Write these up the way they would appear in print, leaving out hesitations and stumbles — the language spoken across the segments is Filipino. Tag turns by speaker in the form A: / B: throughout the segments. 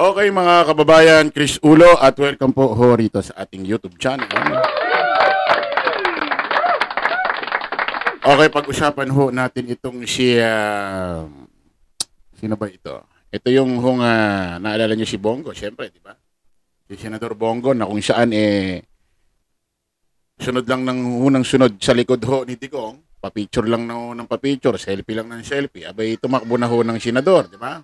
A: Okay mga kababayan, Chris Ulo at welcome po ho rito sa ating YouTube channel. Okay, pag-usapan ho natin itong sino ba ito? Ito yung naalala niyo si Bongo, syempre, di ba? Si Senador Bongo na kung saan sunod lang ng unang sunod sa likod ho ni Digong, pa-picture lang ng pa-picture, selfie lang ng selfie. Abay, tumakbo na ho ng senador, di ba?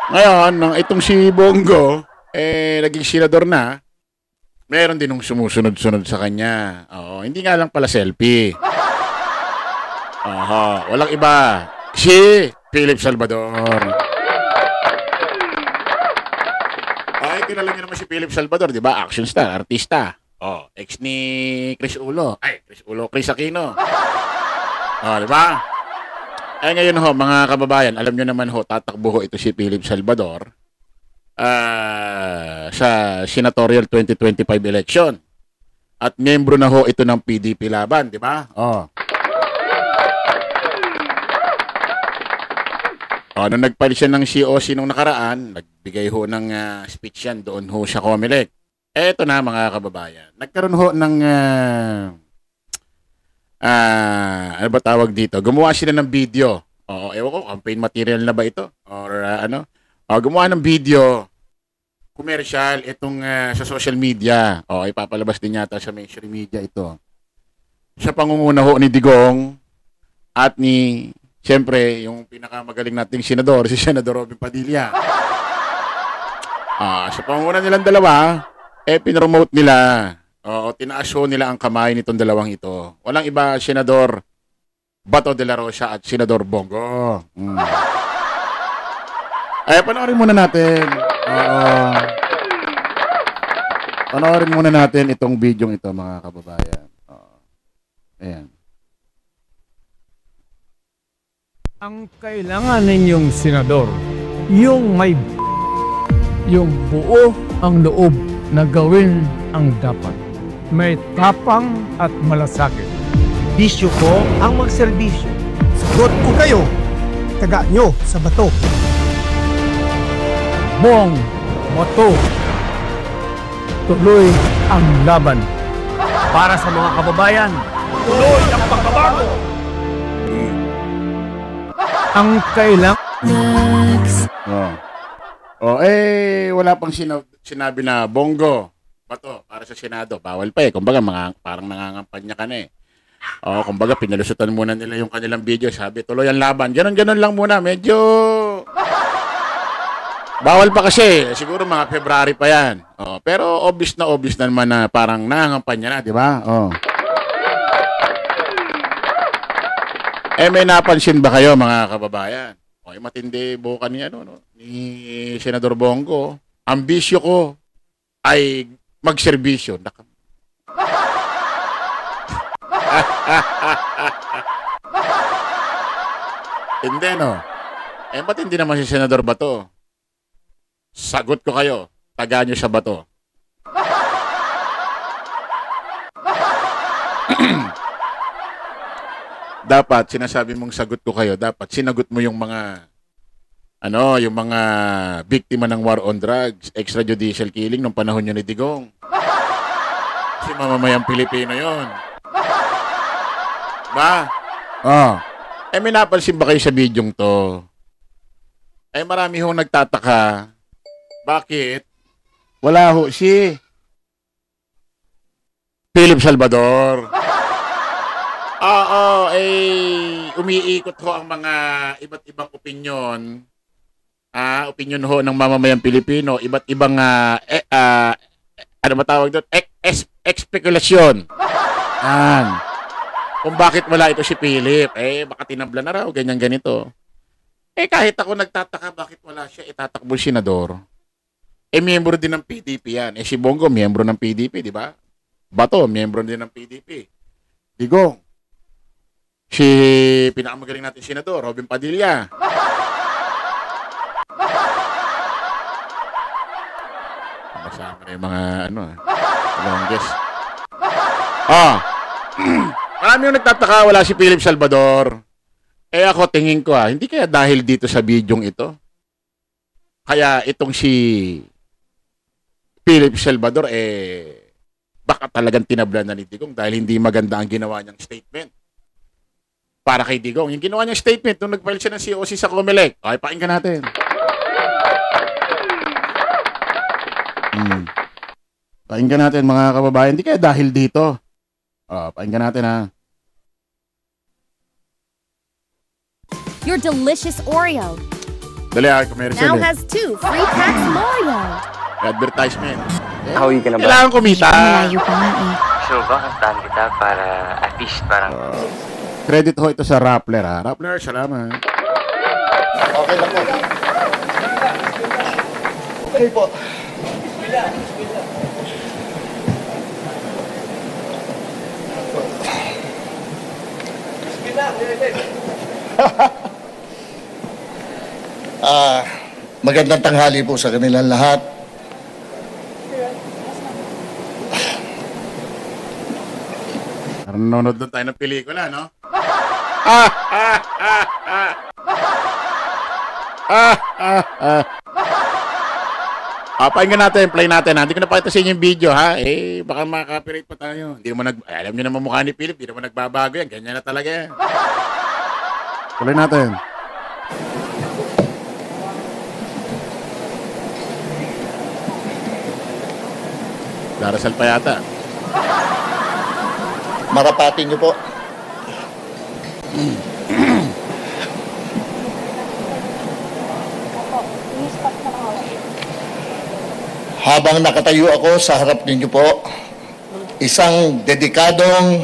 A: Ngayon, itong si Bongo, naging senador na, meron din nung sumusunod-sunod sa kanya. Oo, hindi nga lang pala selfie. Aha, walang iba. Si Philip Salvador. Ay, kilala niyo naman si Philip Salvador, di ba? Action star, artista. Oh, ex ni Chris Ulo. Chris Aquino. Oh, di ba? Ngayon ho, mga kababayan, alam nyo naman ho, tatakbo ho ito si Philip Salvador sa senatorial 2025 election. At miyembro na ho ito ng PDP laban, di ba? Oh. Nung nagpalit siya ng COC nung nakaraan, nagbigay ho ng speech yan doon ho sa Comelec. Eto na mga kababayan, nagkaroon ho ng ano ba tawag dito? Gumawa sila ng video. Ewan ko, campaign material na ba ito? Or ano? Gumawa ng video commercial itong sa social media. Ipapalabas din yata sa mainstream media ito. Sa pangunguna ho ni Digong at ni, siyempre, yung pinakamagaling nating senador, si Senador Robin Padilla. Sa pangunguna nilang dalawa, pinromote nila. Tinaas ho nila ang kamay nitong dalawang ito. Walang iba, Senador Bato de la Rosa at Senador Bongo. Panoorin muna natin. Panoorin muna natin itong video ito, mga kababayan. Ayan.
B: Ang kailangan ninyong senador, yung buo ang loob na gawin ang dapat. May tapang at malasakit.
C: Bisyo ko ang magserbisyo.
D: Sagot ko kayo, taga nyo sa bato.
B: Buong moto. Tuloy ang laban.
C: Para sa mga kababayan, tuloy ang pagbabago.
B: Ang kailangan...
A: Wala pang sinabi na Bongo, Bato, para sa Senado. Bawal pa kumbaga, parang nangangampanya ka na kumbaga, pinalusutan muna nila yung kanilang video. Sabi, tuloy ang laban. Ganon lang muna. Medyo... Bawal pa kasi. Siguro mga February pa yan. Pero obvious na naman na parang nangangampanya na, di ba? May napansin ba kayo, mga kababayan? Matindi buka ni Senador Bongo. Ambisyo ko ay magserbisyo. Hindi, no? Matindi naman si Senador Bato. Sagot ko kayo, taga nyo sa bato. Dapat, sinasabi mong sagot ko kayo, dapat sinagot mo yung mga yung mga biktima ng war on drugs, extrajudicial killing nung panahon nyo ni Digong. Kasi mamamayang Pilipino yon. Ba? May napansin ba kayo sa bidyong to? Marami hong nagtataka. Bakit? Wala ho si Philip Salvador. Umiikot ho ang mga iba't ibang opinyon. Opinyon ho ng mamamayang Pilipino, iba't ibang ano ba tawag doon? Espekulasyon. Kung bakit wala ito si Philip, baka tinabla na raw, ganyan ganito. Kahit ako nagtataka bakit wala siya itatakbo senador. Miyembro din ng PDP yan. Si Bongo, miyembro ng PDP, di ba? Bato, miyembro din ng PDP. Digong. Si pinakamagaling natin senador, Robin Padilla. Kasama na yung mga longest. Marami yung nagtataka, wala si Philip Salvador. Ako tingin ko hindi kaya dahil dito sa bidyong ito. Kaya itong si Philip Salvador, baka talagang tinablan na ni Digong dahil hindi maganda ang ginawa niyang statement. Para kay Digong. Yung ginawa niyang statement nung nag-file siya ng COC sa COMELEC. Okay, pakinggan natin. Pakinggan natin mga kababayan. Hindi kaya dahil dito. Pakinggan natin ha.
E: Your delicious Oreo
A: Dali commercial
E: now has 2 free packs of Oreo.
A: Advertisement.
C: Hawi ka na ba?
A: Kailangan kumita.
E: Malayo pa nga eh.
F: Sure ba? Kantahan kita para at least parang...
A: Credit ho ito sa Rappler ha. Rappler, salamat.
G: Okay lang po. Okay po. Magandang tanghali po sa kanilang lahat.
A: Nanonood doon tayo ng pelikula, no? Pakinggan natin, play natin ha. Hindi ko na pakita sa inyo yung video ha. Baka makaka-copyright pa tayo. Hindi naman alam nyo naman mukha ni Philip, hindi naman nagbabago yan. Ganyan na talaga yan. Play natin. Darasal pa yata.
G: Marapatin niyo po. Habang nakatayo ako sa harap ninyo po, isang dedikadong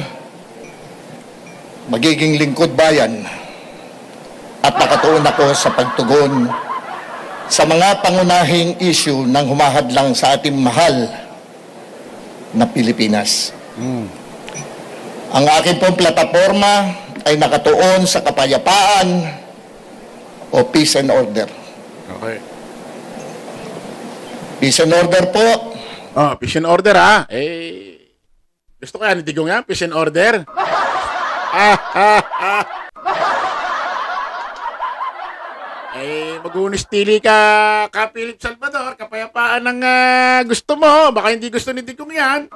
G: magiging lingkod bayan at nakatuon ako sa pagtugon sa mga pangunahing issue ng humahadlang sa ating mahal na Pilipinas. Ang aking pong plataforma ay nakatuon sa kapayapaan o peace and order.
A: Okay.
G: Peace and order po.
A: Peace and order ha. Gusto ko yan, Digong yan, peace and order. Mag-unistili ka, Philip Salvador, kapayapaan ang gusto mo. Baka hindi gusto ni Digong yan.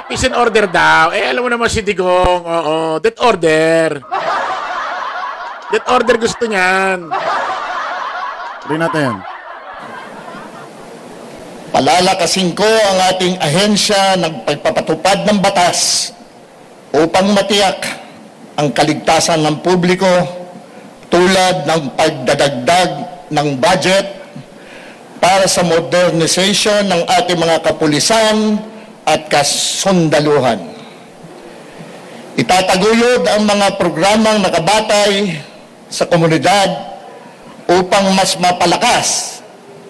A: Peace and order daw. Alam mo naman si Digong. Oo, death order. Death order gusto niyan. Rin natin.
G: Palalakasin ko ang ating ahensya ng pagpapatupad ng batas upang matiyak ang kaligtasan ng publiko tulad ng pagdadagdag ng budget para sa modernization ng ating mga kapulisan at kasundaluhan. Itataguyod ang mga programang nakabatay sa komunidad upang mas mapalakas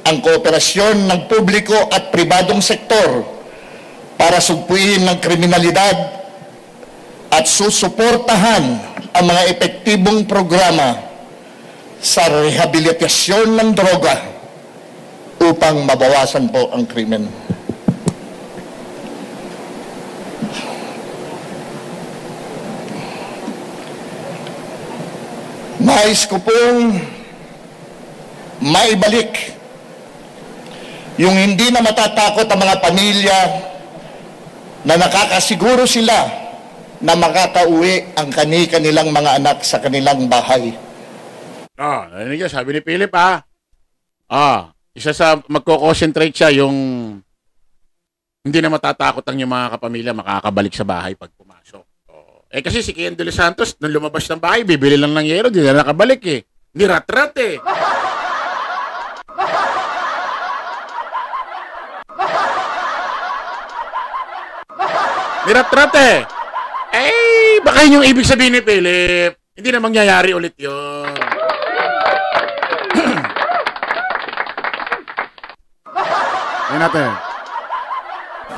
G: ang kooperasyon ng publiko at pribadong sektor para sugpuin ng kriminalidad at susuportahan ang mga epektibong programa sa rehabilitasyon ng droga upang mabawasan po ang krimen. Nais ko pong maibalik yung hindi na matatakot ang mga pamilya na nakakasiguro sila na makakauwi ang kanilang mga anak sa kanilang bahay.
A: Narinig niyo, sabi ni Philip isa sa magko-concentrate siya yung hindi na matatakot ang yung mga kapamilya makakabalik sa bahay pag pumasok. Kasi si Kian de los Santos, nung lumabas ng bahay, bibili lang ng yero, di na nakabalik Hindi rat-rat Hindi rat-rat baka yun yung ibig sabihin ni Philip. Hindi na mangyayari ulit yun. Ayun natin.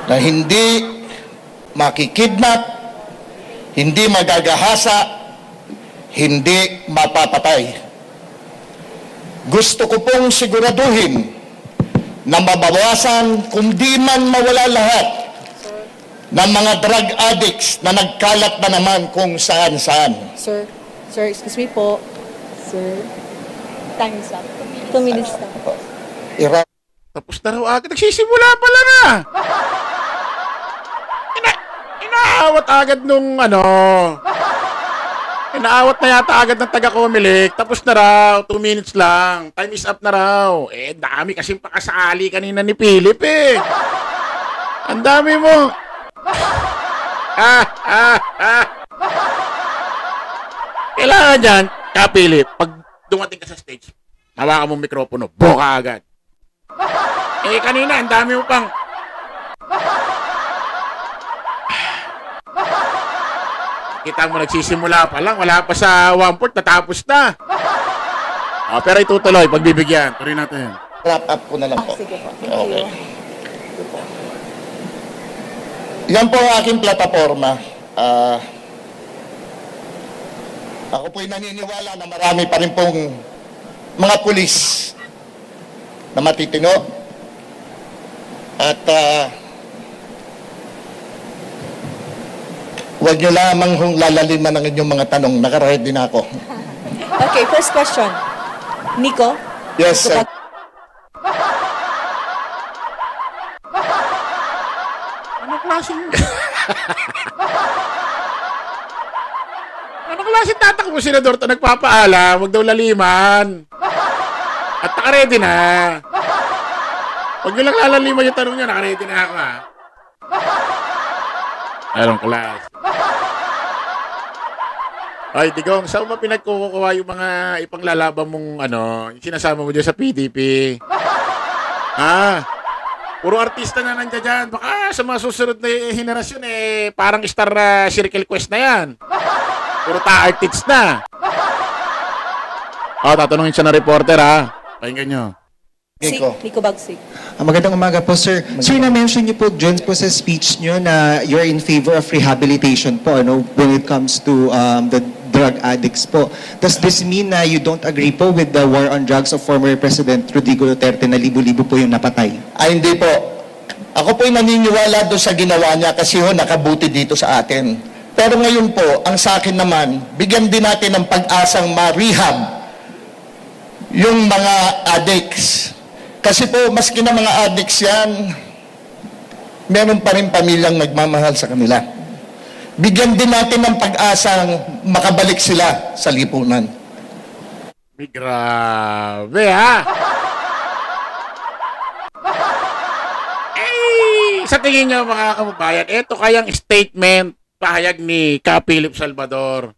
G: Na hindi makikidnap, hindi magagahasa, hindi mapapatay. Gusto ko pong siguraduhin na mabawasan, kung di man mawala lahat, ng mga drug addicts na nagkalat na naman kung saan-saan.
H: Sir. Sir, excuse me po. Sir, time is up. 2 minutes na.
A: Tapos na raw agad. Nagsisimula pala na. Inaawat agad nung inaawat na yata agad ng taga-Comelec. Tapos na raw. 2 minutes lang. Time is up na raw. Dami kasing pakasali kanina ni Philip eh. Ang dami mo. Kailangan dyan, Philip, pag dumating ka sa stage, hawakan mo mikropono, boka agad. Kanina, ang dami mo pang... Kita mo, nagsisimula pa lang, wala pa sa 1/4, natapos na. Pero itutuloy, pagbibigyan. Tuloy natin.
G: Wrap up ko na lang po.
H: Sige po.
G: Okay. Yan po ang aking plataforma. Ako po'y naniniwala na marami pa rin pong mga pulis na matitino. At huwag nyo lamang hong lalaliman ang inyong mga tanong. Nakaready na ako.
H: Okay, first question. Nico?
G: Yes, sir.
A: Anong klaseng... Anong klaseng tatakbo, Senador? Ito nagpapaalam, huwag daw laliman. At nakaredy na. Huwag nyo lang lalaliman yung tanong nyo, nakaredy na ako ha. Anong klase? Ay, Digong, saan ba pinagkukuha yung mga ipanglalaban mong yung sinasama mo dyan sa PDP? Puro artista na nandiyan dyan. Baka sa mga susunod na henerasyon parang star circle quest na yan. Puro ta-artists na. Tatanungin siya ng reporter ha. Pakinggan nyo.
H: Nico Bagsik.
I: Magandang umaga po, sir. Sir, na-mention niyo po dyan po sa speech niyo na you're in favor of rehabilitation po when it comes to the drug addicts po. Does this mean na you don't agree po with the war on drugs of former President Rodrigo Duterte na libo-libo po yung napatay?
G: Hindi po. Ako po'y naniniwala doon sa ginawa niya kasi nakabuti dito sa atin. Pero ngayon po, ang sa akin naman, bigyan din natin ng pag-asang ma-rehab yung mga addicts. Kasi po, maski na mga addicts yan, meron pa rin pamilyang nagmamahal sa kanila. Bigyan din natin ng pag-asang makabalik sila sa lipunan.
A: Grabe ha! Sa tingin niyo mga kababayan, ito kayang statement, pahayag ni Philip Salvador.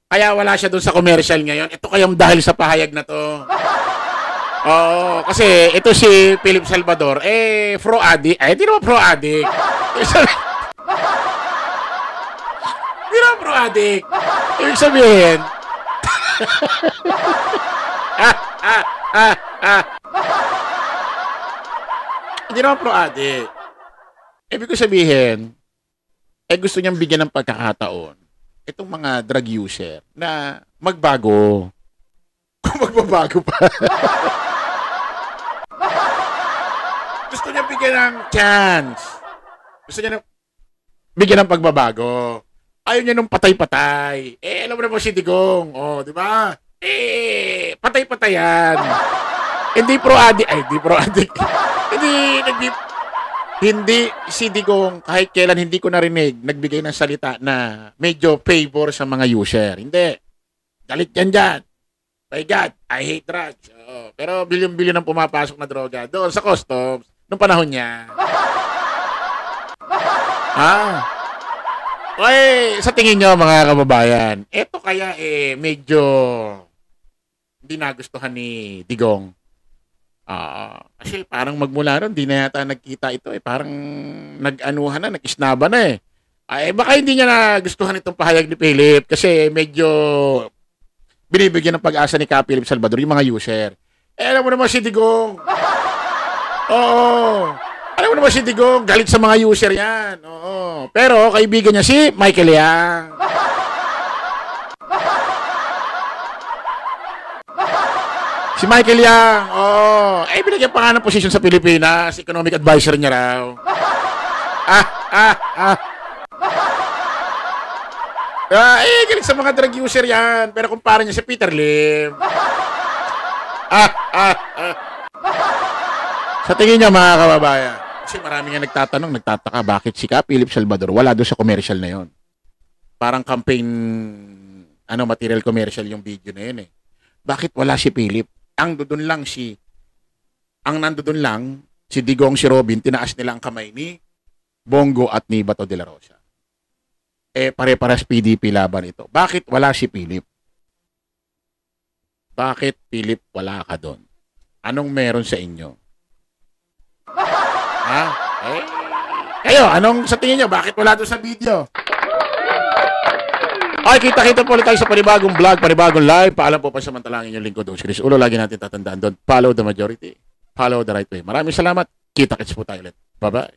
A: Kaya wala siya dun sa commercial ngayon. Ito kayang dahil sa pahayag na to. Oo, kasi ito si Philip Salvador, pro-addict. Di naman pro-addict. Di naman pro-addict. Ibig sabihin, hindi naman pro-addict. Ibig ko sabihin, gusto niyang bigyan ng pagkakataon itong mga drug user na magbago. Kung magbabago pa. Gusto niya bigyan ng chance. Gusto niya bigyan ng pagbabago. Ayaw niya nung patay-patay. Alam mo na po si Digong. Di ba? Patay-patayan. Hindi pro-addict. Hindi pro-addict. Hindi si Digong, kahit kailan hindi ko narinig, nagbigay ng salita na medyo favor sa mga user. Hindi. Galit yan dyan. My God, I hate drugs. Pero bilyon-bilyon ang pumapasok na droga doon sa customs nung panahon niya. Sa tingin nyo mga kababayan, eto kaya medyo hindi nagustuhan ni Digong. Kasi parang magmula ron, di na yata nagkita ito parang nag-anuhan na, nag-isnaba na baka hindi niya nagustuhan itong pahayag ni Philip kasi medyo binibigyan ng pag-asa ni Philip Salvador yung mga user. Alam mo naman si Digong. Alam mo naman si Digong, galit sa mga user yan. Pero kaibigan niya si Michael Yang. Si Michael Yang, binigyan pa nga ng posisyon sa Pilipinas, economic advisor niya raw. Galing sa mga drug user yan. Pero kumpara niya si Peter Lim. Sa tingin niya, mga kababayan, kasi marami nga nagtataka, bakit si Ka Philip Salvador wala doon sa commercial na yon? Parang campaign, material commercial yung video na yun eh. Bakit wala si Philip? Ang nandoon lang, si Digong, si Robin, tinaas nila ang kamay ni Bongo at ni Bato de la Rosa. Pare-paras PDP laban ito. Bakit wala si Philip? Bakit, Philip, wala ka doon? Anong meron sa inyo? Ha? Kayo, anong sa tingin nyo? Bakit wala doon sa video? Ay, kita-kita po ulit tayo sa panibagong vlog, panibagong live. Paalam po pa samantalangin yung lingkod doon. Chris Ulo, lagi natin tatandaan doon. Follow the majority. Follow the right way. Maraming salamat. Kita-kits po tayo ulit. Bye-bye.